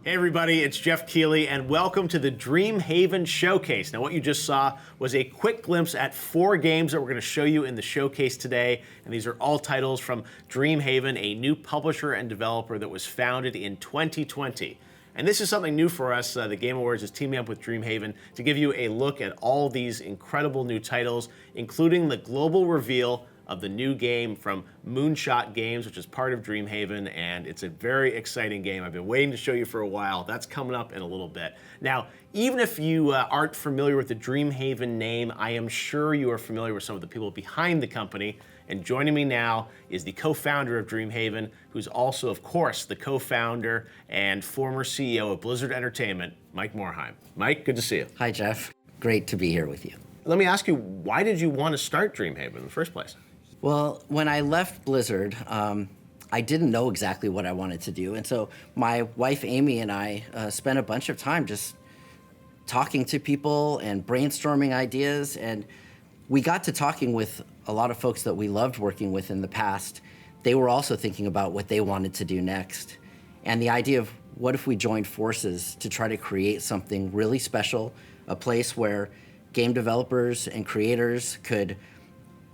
Hey everybody, it's Geoff Keighley, and welcome to the Dreamhaven Showcase. Now what you just saw was a quick glimpse at 4 games that we're going to show you in the showcase today, and these are all titles from Dreamhaven, a new publisher and developer that was founded in 2020. And this is something new for us. The Game Awards is teaming up with Dreamhaven to give you a look at all these incredible new titles, including the global reveal of the new game from Moonshot Games, which is part of Dreamhaven, and it's a very exciting game. I've been waiting to show you for a while. That's coming up in a little bit. Now, even if you aren't familiar with the Dreamhaven name, I am sure you are familiar with some of the people behind the company. And joining me now is the co-founder of Dreamhaven, who's also, of course, the co-founder and former CEO of Blizzard Entertainment, Mike Morhaime. Mike, good to see you. Hi, Geoff. Great to be here with you. Let me ask you, why did you want to start Dreamhaven in the first place? Well, when I left Blizzard, I didn't know exactly what I wanted to do. And so my wife, Amy, and I spent a bunch of time just talking to people and brainstorming ideas. And we got to talking with a lot of folks that we loved working with in the past. They were also thinking about what they wanted to do next. And the idea of what if we joined forces to try to create something really special, a place where game developers and creators could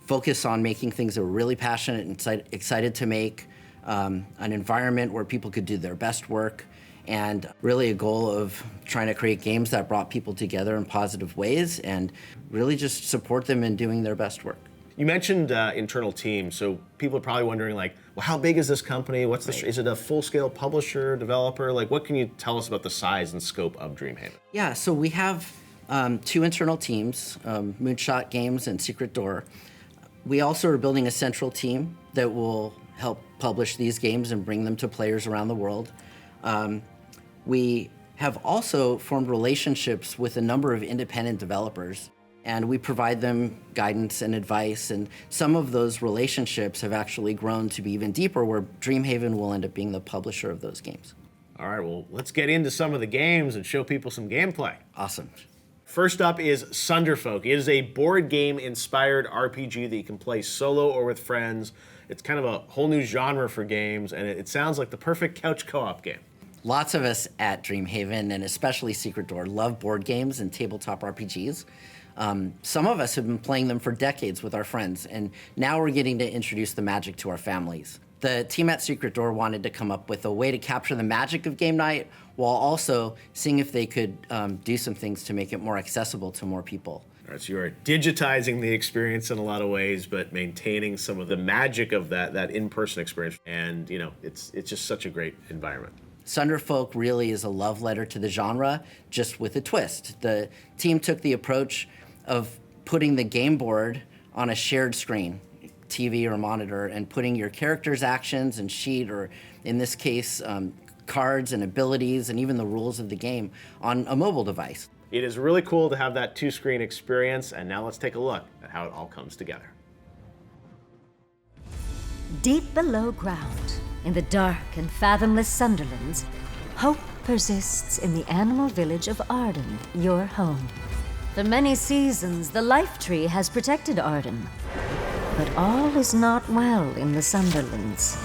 focus on making things they're really passionate and excited to make, an environment where people could do their best work, and really a goal of trying to create games that brought people together in positive ways and really just support them in doing their best work. You mentioned internal teams, so people are probably wondering, like, well, how big is this company? What's the, is it a full-scale publisher, developer? Like, what can you tell us about the size and scope of Dreamhaven? Yeah, so we have 2 internal teams, Moonshot Games and Secret Door. We also are building a central team that will help publish these games and bring them to players around the world. We have also formed relationships with a number of independent developers, and we provide them guidance and advice, and some of those relationships have actually grown to be even deeper, where Dreamhaven will end up being the publisher of those games. All right, well, let's get into some of the games and show people some gameplay. Awesome. First up is Sunderfolk. It is a board game-inspired RPG that you can play solo or with friends. It's kind of a whole new genre for games, and it sounds like the perfect couch co-op game. Lots of us at Dreamhaven, and especially Secret Door, love board games and tabletop RPGs. Some of us have been playing them for decades with our friends, and now we're getting to introduce the magic to our families. The team at Secret Door wanted to come up with a way to capture the magic of game night while also seeing if they could do some things to make it more accessible to more people. All right, so you're digitizing the experience in a lot of ways, but maintaining some of the magic of that in-person experience. And, you know, it's just such a great environment. Sunderfolk really is a love letter to the genre, just with a twist. The team took the approach of putting the game board on a shared screen, TV or monitor, and putting your character's actions and sheet, or in this case, cards and abilities and even the rules of the game on a mobile device. It is really cool to have that 2-screen experience, and now let's take a look at how it all comes together. Deep below ground, in the dark and fathomless Sunderlands, hope persists in the animal village of Arden, your home. For many seasons, the Life Tree has protected Arden, but all is not well in the Sunderlands.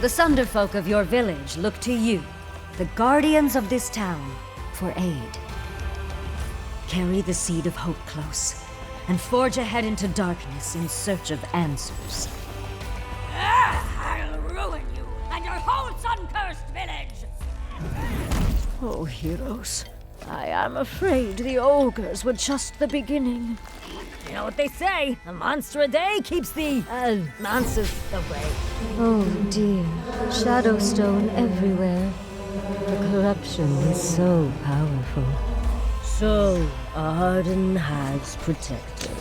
The Sunderfolk of your village look to you, the guardians of this town, for aid. Carry the seed of hope close, and forge ahead into darkness in search of answers. I'll ruin you and your whole sun-cursed village! Oh, heroes, I am afraid the ogres were just the beginning. You know what they say, a monster a day keeps the, monsters away. Oh dear, Shadowstone everywhere. The corruption is so powerful. So, Arden has protected.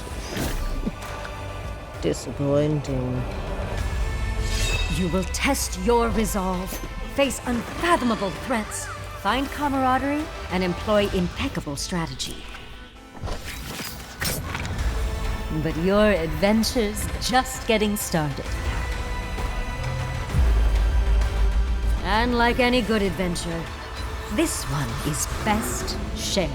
Disappointing. You will test your resolve, face unfathomable threats, Find camaraderie and employ impeccable strategy. But your adventure's just getting started. And like any good adventure, this one is best shared.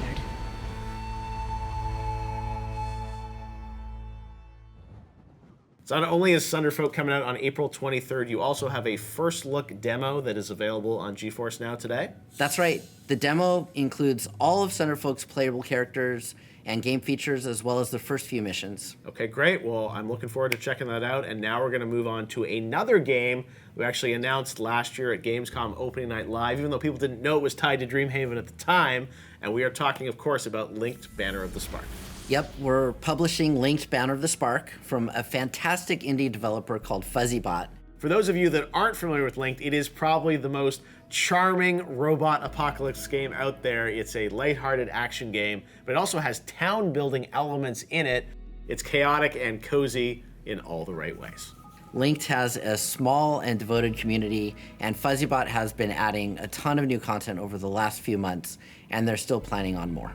So not only is Sunderfolk coming out on April 23rd, you also have a first look demo that is available on GeForce Now today. That's right. The demo includes all of Sunderfolk's playable characters and game features, as well as the first few missions. Okay, great. Well, I'm looking forward to checking that out. And now we're going to move on to another game we actually announced last year at Gamescom Opening Night Live, even though people didn't know it was tied to Dreamhaven at the time. And we are talking, of course, about Lynked Banner of the Spark. Yep, we're publishing Linked Banner of the Spark from a fantastic indie developer called FuzzyBot. For those of you that aren't familiar with Linked, it is probably the most charming robot apocalypse game out there. It's a lighthearted action game, but it also has town building elements in it. It's chaotic and cozy in all the right ways. Linked has a small and devoted community, and FuzzyBot has been adding a ton of new content over the last few months, and they're still planning on more.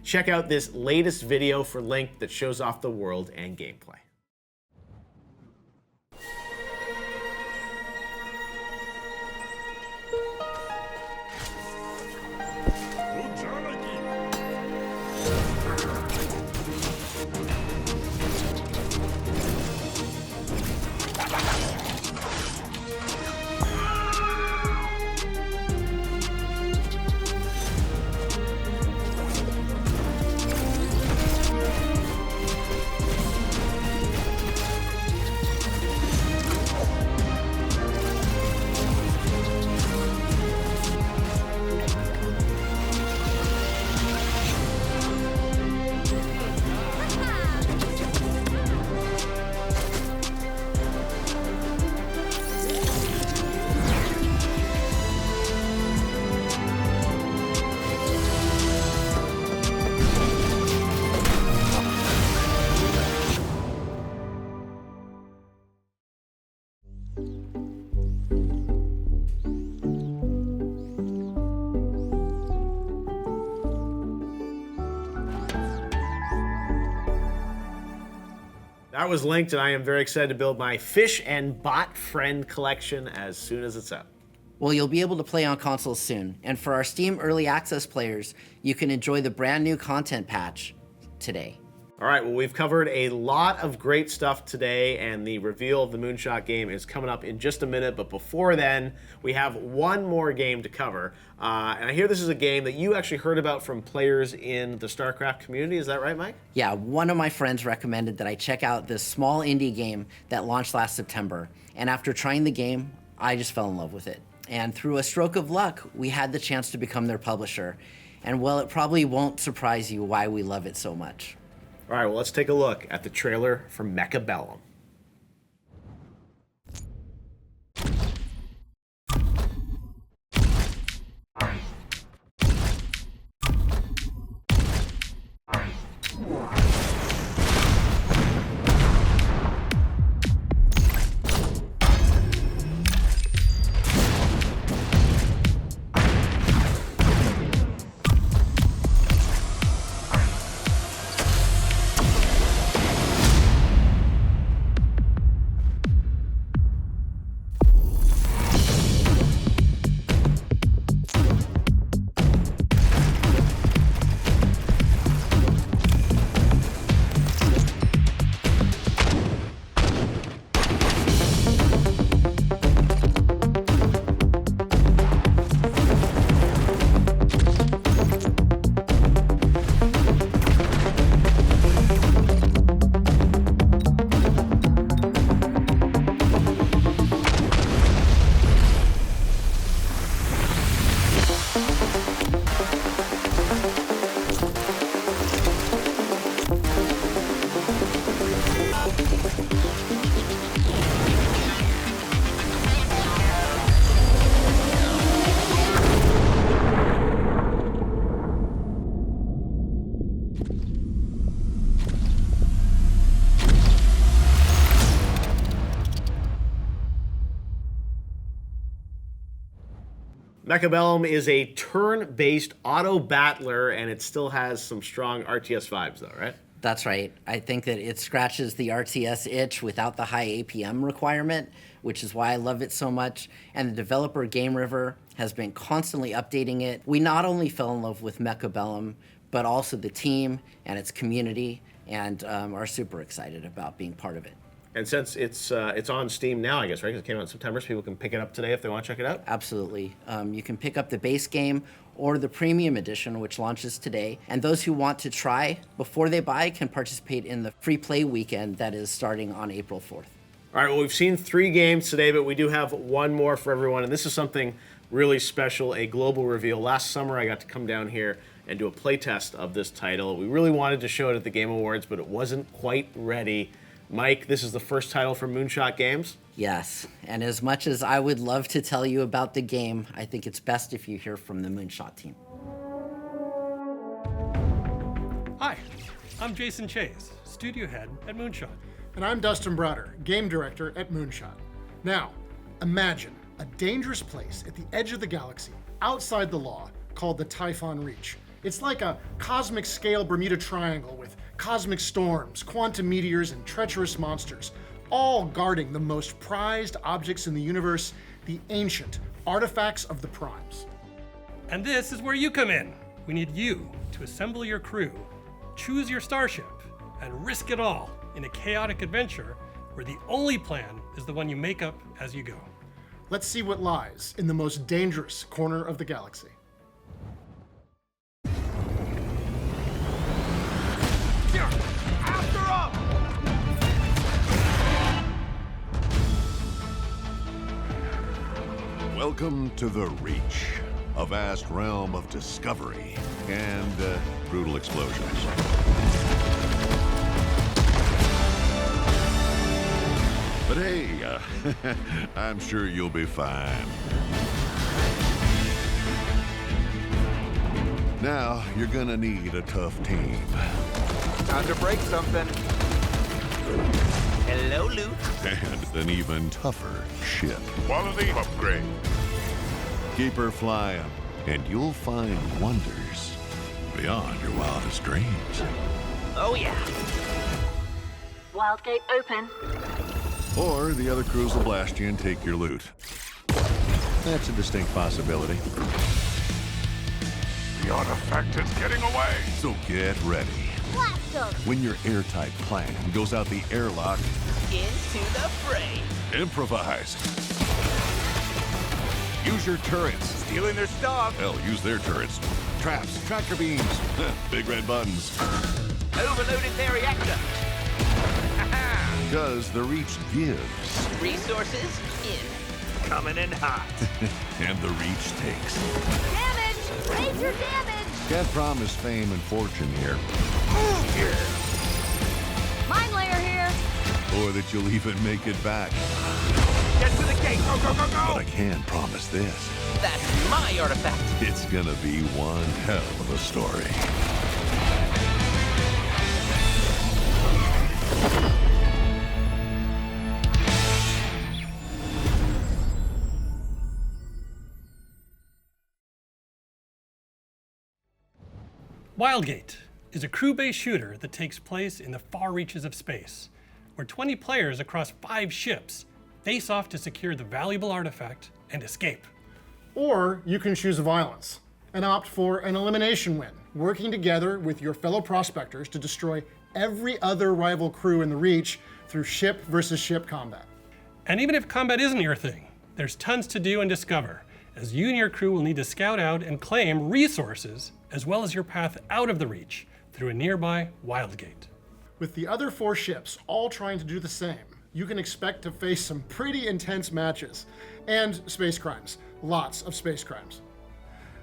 Check out this latest video for Linked that shows off the world and gameplay. That was Linked, and I am very excited to build my Fish and Bot Friend collection as soon as it's out. Well, you'll be able to play on consoles soon, and for our Steam Early Access players, you can enjoy the brand new content patch today. All right, well, we've covered a lot of great stuff today, and the reveal of the Moonshot game is coming up in just a minute. But before then, we have one more game to cover. And I hear this is a game that you actually heard about from players in the StarCraft community. Is that right, Mike? Yeah, one of my friends recommended that I check out this small indie game that launched last September. And after trying the game, I just fell in love with it. And through a stroke of luck, we had the chance to become their publisher. And well, it probably won't surprise you why we love it so much. All right, well, let's take a look at the trailer for Mechabellum. Mechabellum is a turn-based auto-battler, and it still has some strong RTS vibes, though, right? That's right. I think that it scratches the RTS itch without the high APM requirement, which is why I love it so much. And the developer Game River has been constantly updating it. We not only fell in love with Mechabellum, but also the team and its community, and are super excited about being part of it. And since it's on Steam now, I guess, right? Because it came out in September, so people can pick it up today if they want to check it out. Absolutely. You can pick up the base game or the premium edition, which launches today. And those who want to try before they buy can participate in the free play weekend that is starting on April 4th. All right, well, we've seen 3 games today, but we do have one more for everyone, and this is something really special, a global reveal. Last summer, I got to come down here and do a playtest of this title. We really wanted to show it at the Game Awards, but it wasn't quite ready. Mike, this is the first title from Moonshot Games? Yes, and as much as I would love to tell you about the game, I think it's best if you hear from the Moonshot team. Hi, I'm Jason Chase, studio head at Moonshot. And I'm Dustin Broder, game director at Moonshot. Now, imagine a dangerous place at the edge of the galaxy, outside the law, called the Typhon Reach. It's like a cosmic scale Bermuda Triangle with cosmic storms, quantum meteors, and treacherous monsters, all guarding the most prized objects in the universe, the ancient artifacts of the primes. And this is where you come in. We need you to assemble your crew, choose your starship, and risk it all in a chaotic adventure where the only plan is the one you make up as you go. Let's see what lies in the most dangerous corner of the galaxy. Welcome to the Reach, a vast realm of discovery and brutal explosions. But hey, I'm sure you'll be fine. Now, you're gonna need a tough team. Time to break something. Hello, Luke. And an even tougher ship. Quality upgrade. Keep her flying, and you'll find wonders beyond your wildest dreams. Oh, yeah. Wildgate open. Or the other crews will blast you and take your loot. That's a distinct possibility. The artifact is getting away. So get ready. Blast 'em! When your airtight plan goes out the airlock, Into the fray. improvise. Use your turrets. Stealing their stuff. Hell, use their turrets. Traps, tractor beams, big red buttons. Overloaded their reactor. Because the Reach gives, Resources in. Coming in hot. and the Reach takes. Damage! Major damage! Can't promise fame and fortune here, Mine layer here! or that you'll even make it back. Get to the gate. Go, go, go, But I go. can promise this. That's my artifact. It's gonna be one hell of a story. Wildgate is a crew-based shooter that takes place in the far reaches of space, where 20 players across 5 ships face off to secure the valuable artifact and escape. Or you can choose violence and opt for an elimination win, working together with your fellow prospectors to destroy every other rival crew in the Reach through ship versus ship combat. And even if combat isn't your thing, there's tons to do and discover, as you and your crew will need to scout out and claim resources, as well as your path out of the Reach through a nearby Wildgate. With the other 4 ships all trying to do the same, you can expect to face some pretty intense matches. And space crimes. Lots of space crimes.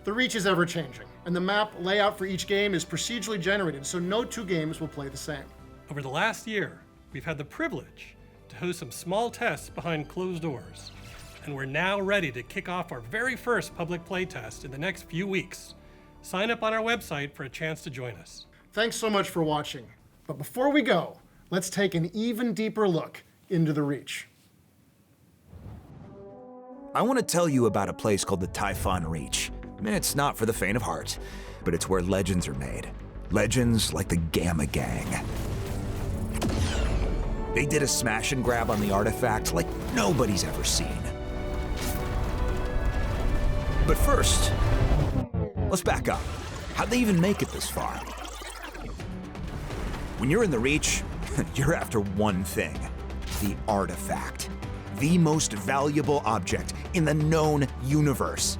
The Reach is ever-changing, and the map layout for each game is procedurally generated, so no 2 games will play the same. Over the last year, we've had the privilege to host some small tests behind closed doors, and we're now ready to kick off our very first public playtest in the next few weeks. Sign up on our website for a chance to join us. Thanks so much for watching. But before we go, let's take an even deeper look into the Reach. I want to tell you about a place called the Typhon Reach. It's not for the faint of heart, but it's where legends are made. Legends like the Gamma Gang. They did a smash and grab on the artifact like nobody's ever seen. But first, let's back up. How'd they even make it this far? When you're in the Reach, you're after one thing: the artifact. The most valuable object in the known universe.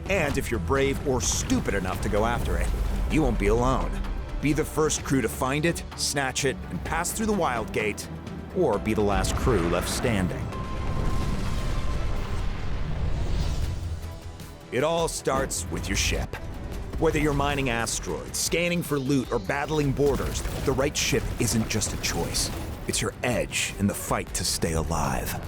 And if you're brave or stupid enough to go after it, you won't be alone. Be the first crew to find it, snatch it, and pass through the Wildgate, or be the last crew left standing. It all starts with your ship. Whether you're mining asteroids, scanning for loot, or battling borders, the right ship isn't just a choice. It's your edge in the fight to stay alive.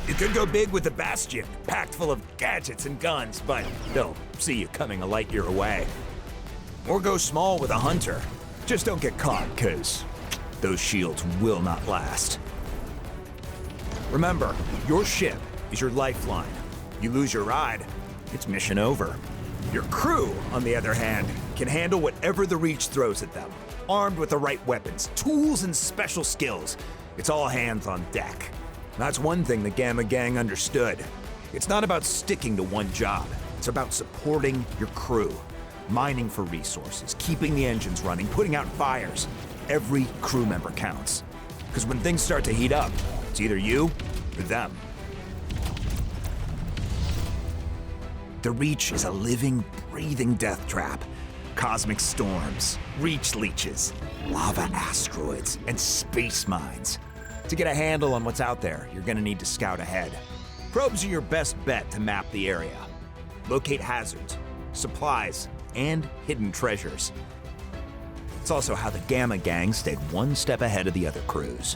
You could go big with the Bastion, packed full of gadgets and guns, but they'll see you coming a light year away. Or go small with a Hunter. Just don't get caught, because those shields will not last. Remember, your ship is your lifeline. You lose your ride, it's mission over. Your crew, on the other hand, can handle whatever the Reach throws at them. Armed with the right weapons, tools, and special skills. It's all hands on deck. That's one thing the Gamma Gang understood. It's not about sticking to one job. It's about supporting your crew. Mining for resources, keeping the engines running, putting out fires. Every crew member counts. Because when things start to heat up, it's either you or them. The Reach is a living, breathing death trap. Cosmic storms, Reach leeches, lava asteroids, and space mines. To get a handle on what's out there, you're gonna need to scout ahead. Probes are your best bet to map the area. Locate hazards, supplies, and hidden treasures. It's also how the Gamma Gang stayed one step ahead of the other crews.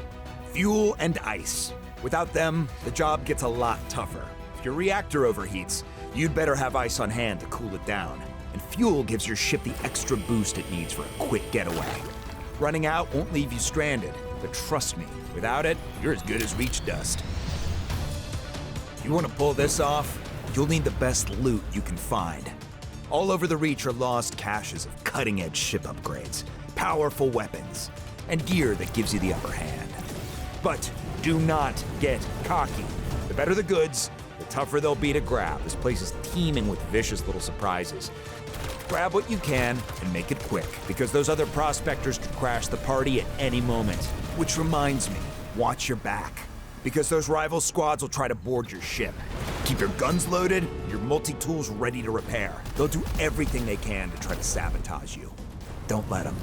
Fuel and ice. Without them, the job gets a lot tougher. If your reactor overheats, you'd better have ice on hand to cool it down. And fuel gives your ship the extra boost it needs for a quick getaway. Running out won't leave you stranded, but trust me, without it, you're as good as Reach dust. If you want to pull this off, you'll need the best loot you can find. All over the Reach are lost caches of cutting-edge ship upgrades, powerful weapons, and gear that gives you the upper hand. But do not get cocky. The better the goods, the tougher they'll be to grab. This place is teeming with vicious little surprises. Grab what you can and make it quick, because those other prospectors could crash the party at any moment. Which reminds me, watch your back, because those rival squads will try to board your ship. Keep your guns loaded, your multi-tools ready to repair. They'll do everything they can to try to sabotage you. Don't let them.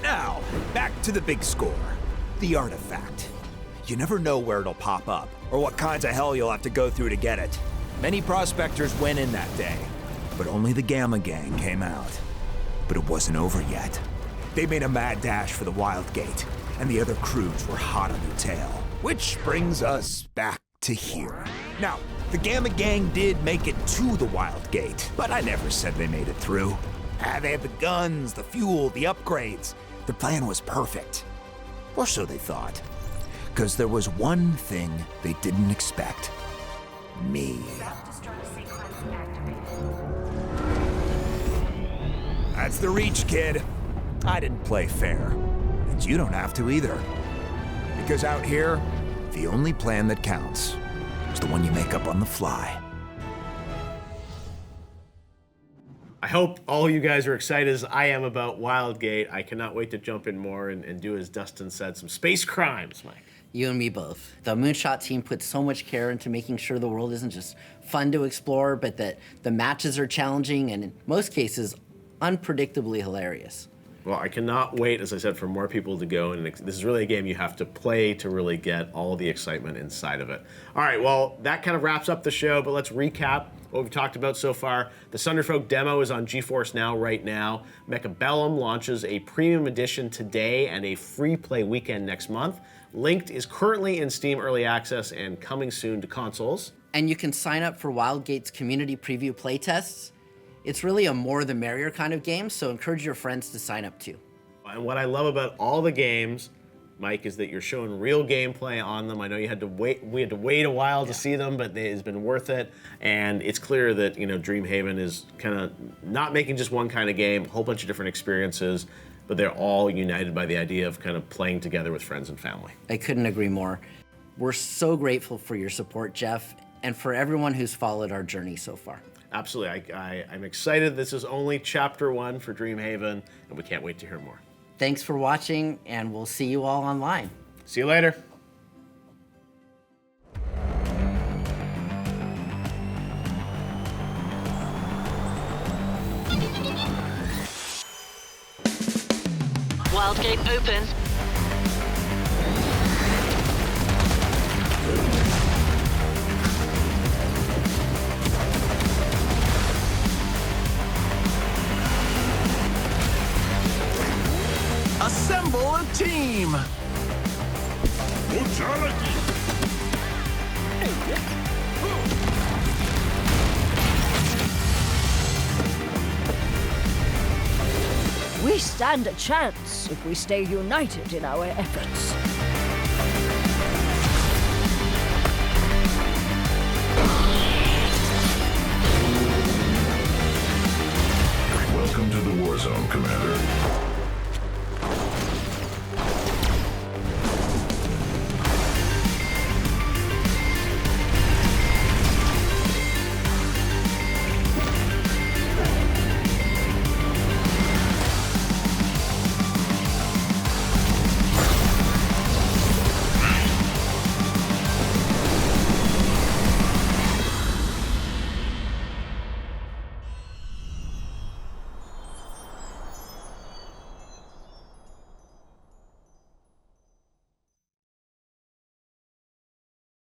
Now, back to the big score. The artifact. You never know where it'll pop up, or what kinds of hell you'll have to go through to get it. Many prospectors went in that day, but only the Gamma Gang came out. But it wasn't over yet. They made a mad dash for the Wildgate, and the other crews were hot on their tail. Which brings us back to here. Now, the Gamma Gang did make it to the Wildgate, but I never said they made it through. They had the guns, the fuel, the upgrades. The plan was perfect. Or so they thought. Because there was one thing they didn't expect. Me. That's the Reach, kid. I didn't play fair. And you don't have to either. Because out here, the only plan that counts is the one you make up on the fly. I hope all you guys are excited as I am about Wildgate. I cannot wait to jump in more and do, as Dustin said, some space crimes, Mike. You and me both. The Moonshot team put so much care into making sure the world isn't just fun to explore, but that the matches are challenging and, in most cases, unpredictably hilarious. Well, I cannot wait, as I said, for more people to go. And this is really a game you have to play to really get all the excitement inside of it. All right, well, that kind of wraps up the show, but let's recap what we've talked about so far. The Sunderfolk demo is on GeForce Now right now. Mechabellum launches a premium edition today and a free play weekend next month. Lynked is currently in Steam Early Access and coming soon to consoles. And you can sign up for Wildgate's community preview playtests. It's really a more the merrier kind of game, so encourage your friends to sign up too. And what I love about all the games, Mike, is that you're showing real gameplay on them. I know you had to wait. We had to wait a while to see them, but it's been worth it. And it's clear that Dreamhaven is kind of not making just one kind of game, a whole bunch of different experiences, but they're all united by the idea of kind of playing together with friends and family. I couldn't agree more. We're so grateful for your support, Geoff, and for everyone who's followed our journey so far. Absolutely. I'm excited. This is only chapter 1 for Dreamhaven, and we can't wait to hear more. Thanks for watching, and we'll see you all online. See you later. Wildgate open. Assemble a team! We stand a chance if we stay united in our efforts. Welcome to the war zone, Commander.